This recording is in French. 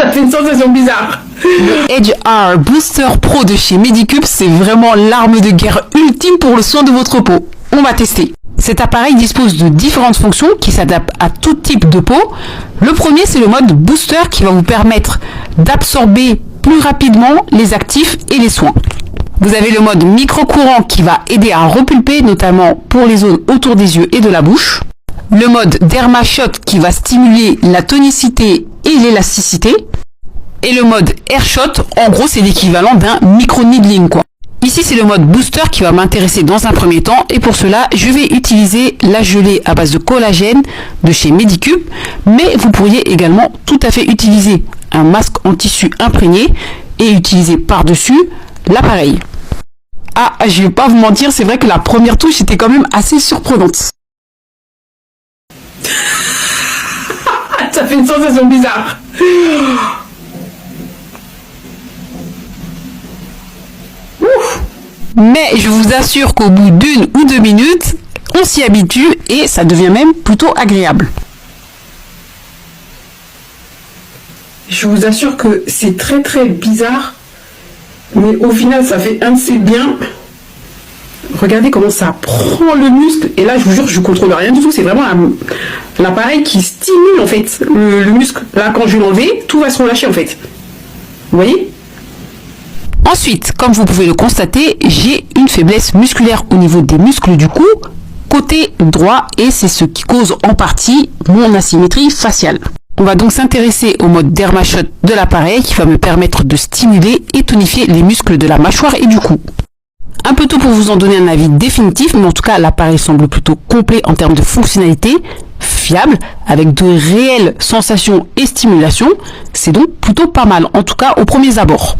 Ça fait une sensation bizarre. Le Edge R Booster Pro de chez Medicube, c'est vraiment l'arme de guerre ultime pour le soin de votre peau. On va tester. Cet appareil dispose de différentes fonctions qui s'adaptent à tout type de peau. Le premier, c'est le mode booster qui va vous permettre d'absorber plus rapidement les actifs et les soins. Vous avez le mode micro-courant qui va aider à repulper, notamment pour les zones autour des yeux et de la bouche. Le mode Dermashot qui va stimuler la tonicité et l'élasticité. Et le mode Airshot, en gros, c'est l'équivalent d'un micro-needling, quoi. Ici, c'est le mode booster qui va m'intéresser dans un premier temps. Et pour cela, je vais utiliser la gelée à base de collagène de chez Medicube. Mais vous pourriez également tout à fait utiliser un masque en tissu imprégné et utiliser par-dessus l'appareil. Ah, je vais pas vous mentir, c'est vrai que la première touche était quand même assez surprenante. Ça fait une sensation bizarre. Mais je vous assure qu'au bout d'une ou 2 minutes, on s'y habitue et ça devient même plutôt agréable. Je vous assure que c'est très très bizarre, mais au final ça fait un de ces biens. Regardez comment ça prend le muscle, et là je vous jure je ne contrôle rien du tout, c'est vraiment l'appareil qui stimule en fait le muscle. Là quand je vais l'enlever, tout va se relâcher en fait. Vous voyez ? Ensuite, comme vous pouvez le constater, j'ai une faiblesse musculaire au niveau des muscles du cou, côté droit, et c'est ce qui cause en partie mon asymétrie faciale. On va donc s'intéresser au mode Dermashot de l'appareil qui va me permettre de stimuler et tonifier les muscles de la mâchoire et du cou. Un peu tôt pour vous en donner un avis définitif, mais en tout cas l'appareil semble plutôt complet en termes de fonctionnalité, fiable, avec de réelles sensations et stimulations. C'est donc plutôt pas mal, en tout cas aux premiers abords.